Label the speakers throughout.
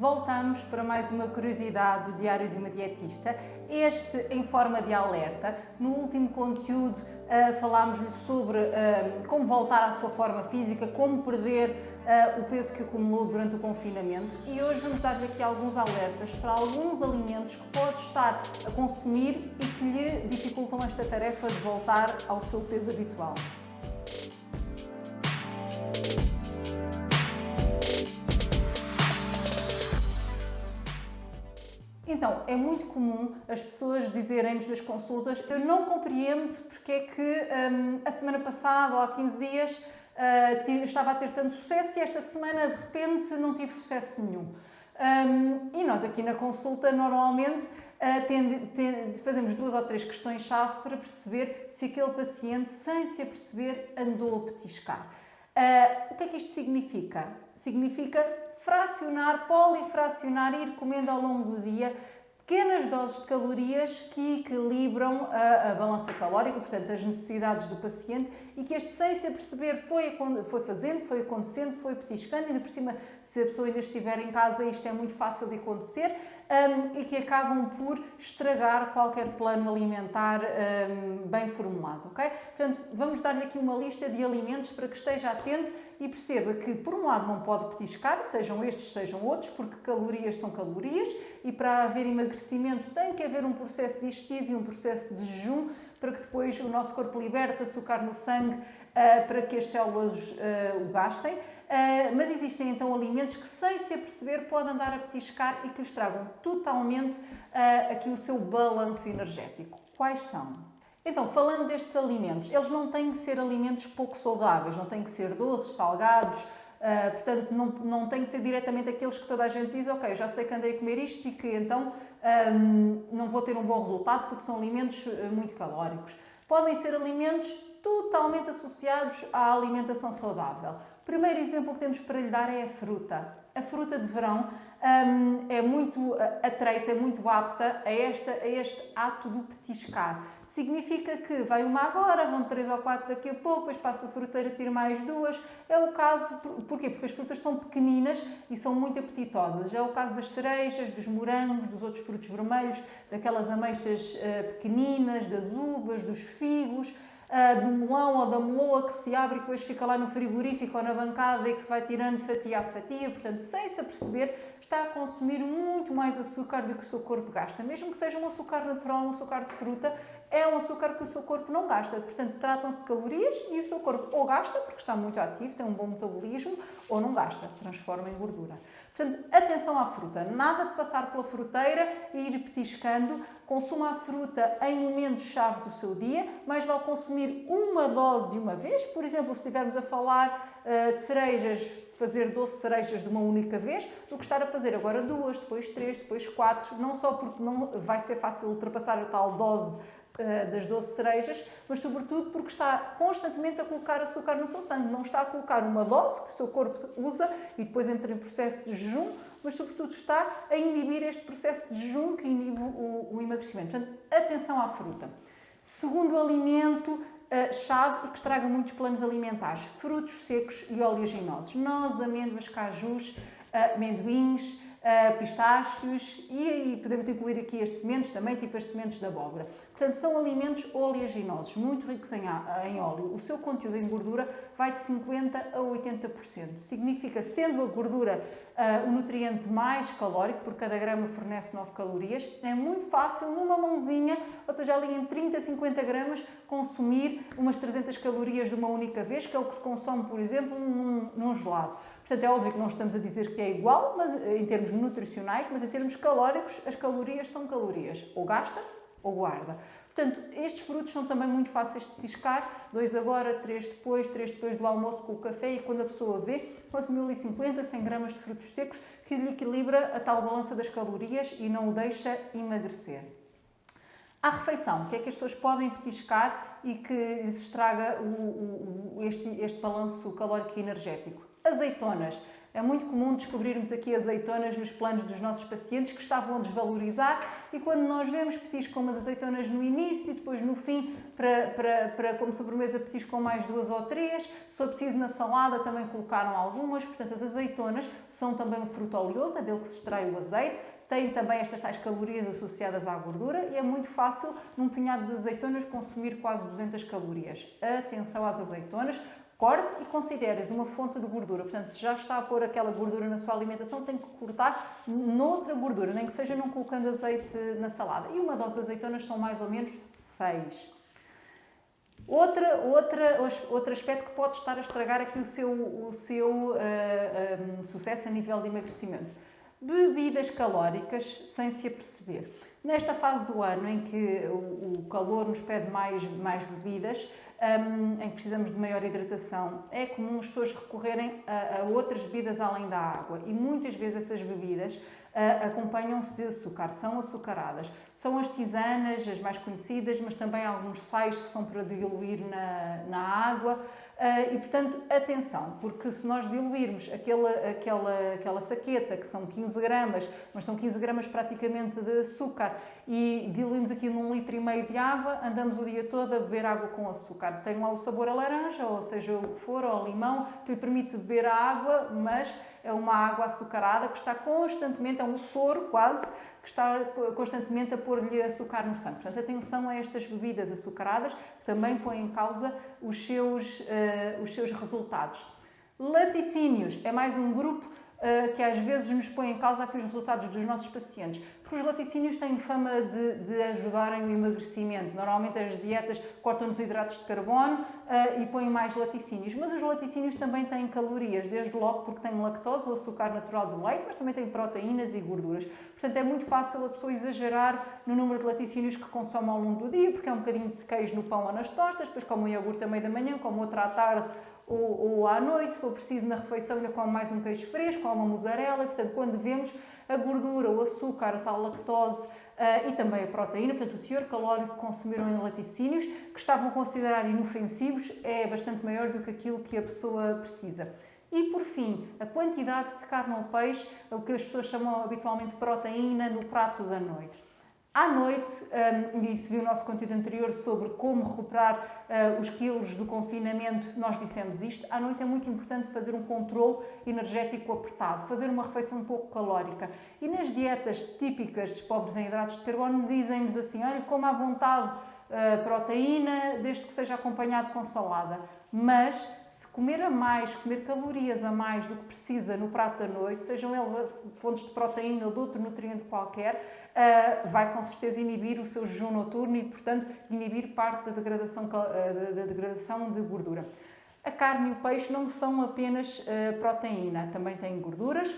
Speaker 1: voltamos para mais uma curiosidade do Diário de uma Dietista, este em forma de alerta. No último conteúdo falámos-lhe sobre como voltar à sua forma física, como perder o peso que acumulou durante o confinamento, e hoje vamos dar-lhe aqui alguns alertas para alguns alimentos que pode estar a consumir e que lhe dificultam esta tarefa de voltar ao seu peso habitual. Então, é muito comum as pessoas dizerem-nos nas consultas: eu não compreendo porque é que a semana passada ou há 15 dias estava a ter tanto sucesso e esta semana de repente não tive sucesso nenhum. E nós aqui na consulta normalmente fazemos 2 ou 3 questões-chave para perceber se aquele paciente, sem se aperceber, andou a petiscar. O que é que isto significa? Significa fracionar, polifracionar e ir comendo ao longo do dia pequenas doses de calorias que equilibram a balança calórica, portanto as necessidades do paciente, e que este, sem se aperceber, foi fazendo, foi acontecendo, foi petiscando, ainda por cima, se a pessoa ainda estiver em casa, isto é muito fácil de acontecer, e que acabam por estragar qualquer plano alimentar bem formulado, ok? Portanto, vamos dar-lhe aqui uma lista de alimentos para que esteja atento e perceba que, por um lado, não pode petiscar, sejam estes, sejam outros, porque calorias são calorias, e para haver emagrecimento tem que haver um processo digestivo e um processo de jejum para que depois o nosso corpo liberte açúcar no sangue para que as células o gastem. Mas existem então alimentos que, sem se aperceber, podem andar a petiscar e que lhes tragam totalmente aqui o seu balanço energético. Quais são? Então, falando destes alimentos, eles não têm que ser alimentos pouco saudáveis, não têm que ser doces, salgados, portanto, não têm que ser diretamente aqueles que toda a gente diz: ok, já sei que andei a comer isto e que então não vou ter um bom resultado porque são alimentos muito calóricos. Podem ser alimentos totalmente associados à alimentação saudável. O primeiro exemplo que temos para lhe dar é a fruta. A fruta de verão é muito atreita, muito apta a este ato do petiscar. Significa que vai uma agora, vão 3 ou 4 daqui a pouco, depois passo para a fruteira, tiro mais 2. É o caso, porquê? Porque as frutas são pequeninas e são muito apetitosas. É o caso das cerejas, dos morangos, dos outros frutos vermelhos, daquelas ameixas pequeninas, das uvas, dos figos, do melão ou da meloa que se abre e depois fica lá no frigorífico ou na bancada e que se vai tirando fatia a fatia. Portanto, sem se aperceber, está a consumir muito mais açúcar do que o seu corpo gasta. Mesmo que seja um açúcar natural, um açúcar de fruta, é um açúcar que o seu corpo não gasta. Portanto, tratam-se de calorias e o seu corpo ou gasta, porque está muito ativo, tem um bom metabolismo, ou não gasta, transforma em gordura. Portanto, atenção à fruta. Nada de passar pela fruteira e ir petiscando. Consuma a fruta em momentos-chave do seu dia, mas vale consumir uma dose de uma vez. Por exemplo, se estivermos a falar de cerejas, fazer 12 cerejas de uma única vez, do que estar a fazer agora 2, depois 3, depois 4, não só porque não vai ser fácil ultrapassar a tal dose das 12 cerejas, mas sobretudo porque está constantemente a colocar açúcar no seu sangue, não está a colocar uma dose que o seu corpo usa e depois entra em processo de jejum, mas sobretudo está a inibir este processo de jejum que inibe o emagrecimento. Portanto, atenção à fruta. Segundo alimento chave e que estraga muitos planos alimentares: frutos secos e oleaginosos, nozes, amêndoas, cajus, amendoins, pistácios, e podemos incluir aqui as sementes também, tipo as sementes de abóbora. Portanto, são alimentos oleaginosos, muito ricos em óleo. O seu conteúdo em gordura vai de 50% a 80%. Significa, sendo a gordura o nutriente mais calórico, por cada grama fornece 9 calorias, é muito fácil numa mãozinha, ou seja, ali em 30 a 50 gramas, consumir umas 300 calorias de uma única vez, que é o que se consome, por exemplo, num gelado. Portanto, é óbvio que não estamos a dizer que é igual, mas em termos nutricionais, mas em termos calóricos, as calorias são calorias. Ou gasta ou guarda. Portanto, estes frutos são também muito fáceis de petiscar. 2 agora, 3 depois do almoço com o café, e quando a pessoa vê, consumiu ali 50, 100 gramas de frutos secos, que lhe equilibra a tal balança das calorias e não o deixa emagrecer. À refeição, o que é que as pessoas podem petiscar e que lhes estraga este balanço calórico e energético? Azeitonas. É muito comum descobrirmos aqui azeitonas nos planos dos nossos pacientes que estavam a desvalorizar e quando nós vemos petiscam umas azeitonas no início e depois no fim, para como sobremesa, petiscam mais 2 ou 3. Se for preciso na salada também colocaram algumas. Portanto, as azeitonas são também um fruto oleoso, é dele que se extrai o azeite. Tem também estas tais calorias associadas à gordura e é muito fácil, num punhado de azeitonas, consumir quase 200 calorias. Atenção às azeitonas, corte e considere-as uma fonte de gordura. Portanto, se já está a pôr aquela gordura na sua alimentação, tem que cortar noutra gordura, nem que seja não colocando azeite na salada. E uma dose de azeitonas são mais ou menos 6. Outro aspecto que pode estar a estragar aqui o seu sucesso a nível de emagrecimento. Bebidas calóricas sem se aperceber. Nesta fase do ano em que o calor nos pede mais bebidas, em que precisamos de maior hidratação, é comum as pessoas recorrerem a outras bebidas além da água e muitas vezes essas bebidas acompanham-se de açúcar, são açucaradas. São as tisanas, as mais conhecidas, mas também alguns sais que são para diluir na água. E, portanto, atenção, porque se nós diluirmos aquela saqueta, que são 15 gramas, mas são 15 gramas praticamente de açúcar, e diluímos aqui num 1,5 litro de água, andamos o dia todo a beber água com açúcar. Tem lá o sabor a laranja, ou seja, o que for, ou ao limão, que lhe permite beber a água, mas é uma água açucarada que está constantemente, é um soro quase, que está constantemente a pôr-lhe açúcar no sangue. Portanto, atenção a estas bebidas açucaradas, que também põem em causa os seus resultados. Laticínios é mais um grupo que às vezes nos põe em causa aqui os resultados dos nossos pacientes, porque os laticínios têm fama de ajudarem o emagrecimento. Normalmente as dietas cortam os hidratos de carbono e põem mais laticínios, mas os laticínios também têm calorias, desde logo porque têm lactose, o açúcar natural do leite, mas também têm proteínas e gorduras. Portanto, é muito fácil a pessoa exagerar no número de laticínios que consome ao longo do dia, porque é um bocadinho de queijo no pão ou nas tostas, depois come um iogurte à meia da manhã, come outra à tarde ou à noite, se for preciso na refeição ainda come mais um queijo fresco ou uma mussarela, e, portanto, quando vemos a gordura, o açúcar, a tal lactose e também a proteína, portanto, o teor calórico que consumiram em laticínios, que estavam a considerar inofensivos, é bastante maior do que aquilo que a pessoa precisa. E, por fim, a quantidade de carne ou peixe, o que as pessoas chamam habitualmente proteína, no prato da noite. À noite, e se viu o nosso conteúdo anterior sobre como recuperar os quilos do confinamento, nós dissemos isto. À noite é muito importante fazer um controle energético apertado, fazer uma refeição um pouco calórica. E nas dietas típicas dos pobres em hidratos de carbono, dizem-nos assim, olha, coma à vontade proteína, desde que seja acompanhado com salada. Mas, se comer a mais, comer calorias a mais do que precisa no prato da noite, sejam eles fontes de proteína ou de outro nutriente qualquer, vai com certeza inibir o seu jejum noturno e, portanto, inibir parte da degradação de gordura. A carne e o peixe não são apenas proteína, também têm gorduras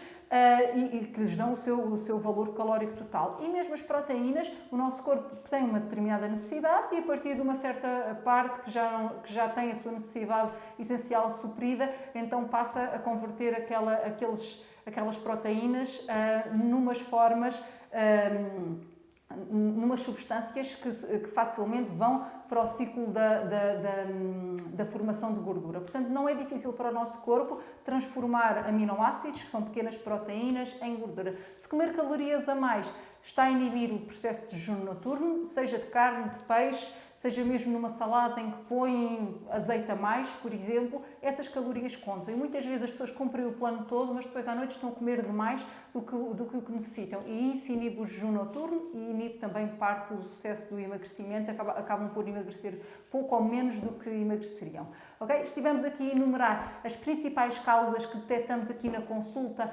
Speaker 1: e que lhes dão o seu valor calórico total. E mesmo as proteínas, o nosso corpo tem uma determinada necessidade e a partir de uma certa parte que já tem a sua necessidade essencial suprida, então passa a converter aquelas proteínas numas formas, numas substâncias que facilmente vão para o ciclo da formação de gordura. Portanto, não é difícil para o nosso corpo transformar aminoácidos, que são pequenas proteínas, em gordura. Se comer calorias a mais, está a inibir o processo de jejum noturno, seja de carne, de peixe, seja mesmo numa salada em que põem azeite a mais, por exemplo, essas calorias contam. E muitas vezes as pessoas cumprem o plano todo, mas depois à noite estão a comer demais do que o que necessitam. E isso inibe o jejum noturno e inibe também parte do sucesso do emagrecimento, acabam por emagrecer pouco ou menos do que emagreceriam. Okay? Estivemos aqui a enumerar as principais causas que detectamos aqui na consulta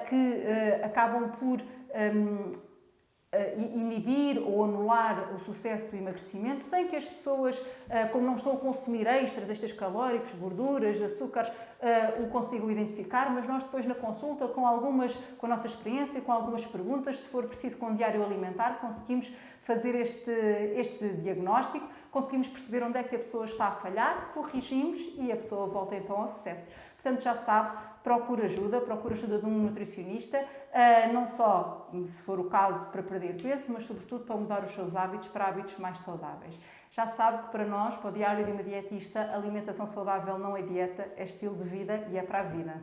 Speaker 1: que acabam por inibir ou anular o sucesso do emagrecimento, sem que as pessoas, como não estão a consumir extras calóricos, gorduras, açúcares, o consigam identificar, mas nós depois na consulta, com a nossa experiência, com algumas perguntas, se for preciso com o diário alimentar, conseguimos fazer este diagnóstico, conseguimos perceber onde é que a pessoa está a falhar, corrigimos e a pessoa volta então ao sucesso. Portanto, já sabe, procura ajuda de um nutricionista, não só, se for o caso, para perder peso, mas sobretudo para mudar os seus hábitos para hábitos mais saudáveis. Já sabe que para nós, para o Diário de uma Dietista, alimentação saudável não é dieta, é estilo de vida e é para a vida.